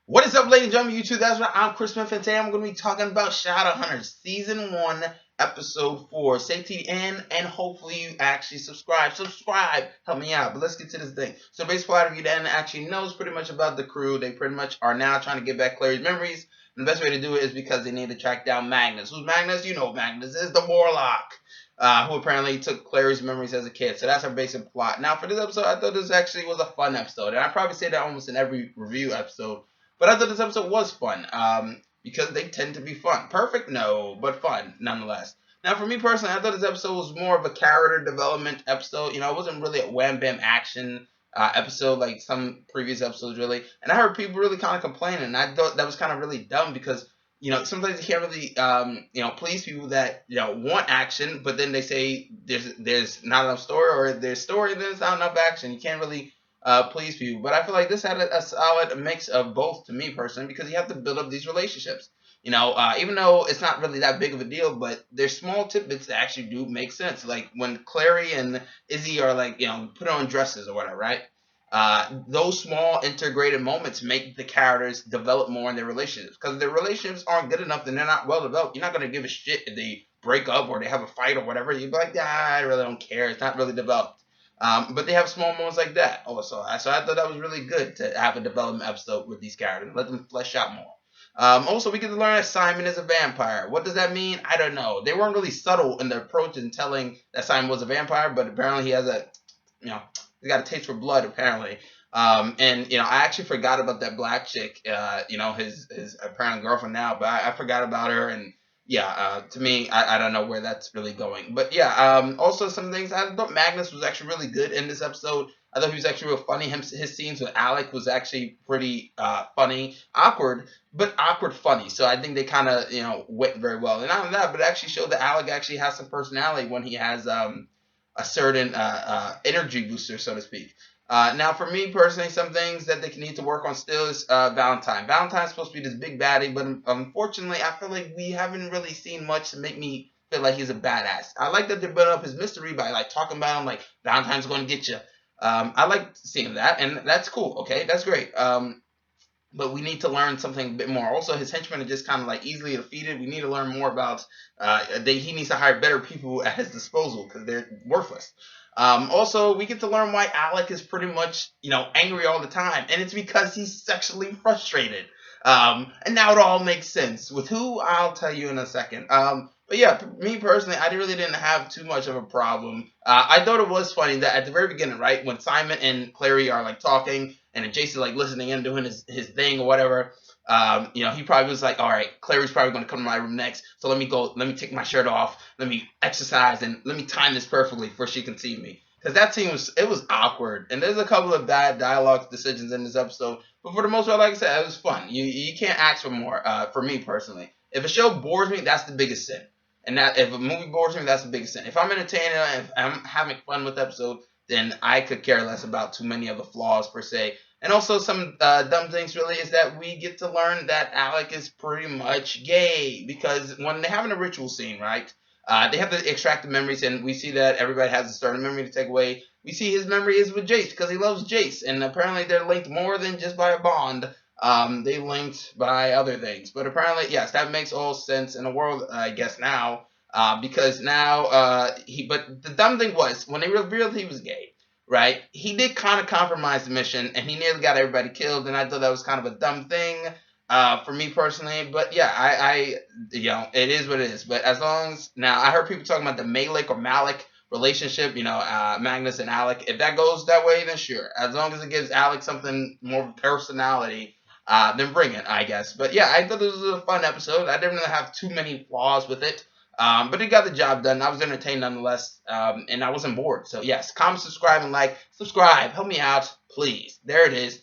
What is up, ladies and gentlemen, YouTube? That's right. I'm Chris Smith, and today I'm going to be talking about Shadowhunters Season 1, Episode 4. Stay tuned in, and hopefully you actually subscribe. Subscribe! Help me out. But let's get to this thing. So basically, a lot of you that actually knows pretty much about the crew. They pretty much are now trying to get back Clary's memories. And the best way to do it is because they need to track down Magnus. Who's Magnus? You know Magnus is the Warlock. Who apparently took Clary's memories as a kid. So that's our basic plot. Now, for this episode, I thought this actually was a fun episode. And I probably say that almost in every review episode. But I thought this episode was fun because they tend to be fun. Perfect? No, but fun nonetheless. Now, for me personally, I thought this episode was more of a character development episode. You know, it wasn't really a wham bam action episode like some previous episodes, really. And I heard people really kind of complaining, and I thought that was kind of really dumb because, you know, sometimes you can't really, please people that, want action, but then they say there's not enough story, or there's story, then there's not enough action. You can't really please people. But I feel like this had a solid mix of both to me personally, because you have to build up these relationships. Even though it's not really that big of a deal, but there's small tidbits that actually do make sense. Like when Clary and Izzy are like, put on dresses or whatever, right? Those small integrated moments make the characters develop more in their relationships. Because if their relationships aren't good enough, then they're not well developed. You're not going to give a shit if they break up or they have a fight or whatever. You'd be like, I really don't care. It's not really developed. But they have small moments like that also. So I thought that was really good to have a development episode with these characters. Let them flesh out more. Also, we get to learn that Simon is a vampire. What does that mean? I don't know. They weren't really subtle in their approach in telling that Simon was a vampire, but apparently he has he's got a taste for blood, apparently. I actually forgot about that black chick, his apparent girlfriend now, but I forgot about her. And yeah, to me, I don't know where that's really going. But yeah, also some things, I thought Magnus was actually really good in this episode. I thought he was actually real funny. His scenes with Alec was actually pretty funny, awkward, but awkward funny. So I think they kind of went very well. And not only that, but it actually showed that Alec actually has some personality when he has a certain energy booster, so to speak. Now, for me personally, some things that they need to work on still is Valentine. Valentine's supposed to be this big baddie, but unfortunately, I feel like we haven't really seen much to make me feel like he's a badass. I like that they're building up his mystery by like talking about him like Valentine's going to get you. I like seeing that, and that's cool. Okay, that's great. But we need to learn something a bit more. Also, his henchmen are just kind of like easily defeated. We need to learn more about. He needs to hire better people at his disposal because they're worthless. Also, we get to learn why Alec is pretty much angry all the time, and it's because he's sexually frustrated. And now it all makes sense. With who, I'll tell you in a second. But yeah, me personally, I really didn't have too much of a problem. I thought it was funny that at the very beginning, right, when Simon and Clary are like talking, and then Jason's like listening and doing his thing or whatever, he probably was like, all right, Clary's probably going to come to my room next, so let me take my shirt off, let me exercise, and let me time this perfectly before she can see me. Because that scene was awkward, and there's a couple of bad dialogue decisions in this episode, but for the most part, like I said, it was fun. You can't ask for more, for me personally. If a show bores me, that's the biggest sin. And that if a movie bores me, that's the biggest sin. If I'm entertained and if I'm having fun with the episode, then I could care less about too many of the flaws per se. And also some dumb things really is that we get to learn that Alec is pretty much gay, because when they're having a ritual scene, right? They have to extract the memories, and we see that everybody has a certain memory to take away. We see his memory is with Jace because he loves Jace, and apparently they're linked more than just by a bond. They linked by other things, but apparently, yes, that makes all sense in the world, I guess now, because now But the dumb thing was when they revealed he was gay, right? He did kind of compromise the mission, and he nearly got everybody killed, and I thought that was kind of a dumb thing. For me personally, but yeah, it is what it is. But as long as now, I heard people talking about the Malik or Malik relationship, Magnus and Alec. If that goes that way, then sure. As long as it gives Alec something more personality, then bring it, I guess. But yeah, I thought this was a fun episode. I didn't really have too many flaws with it. But it got the job done. I was entertained nonetheless, and I wasn't bored. So yes, comment, subscribe, and like. Subscribe. Help me out, please. There it is.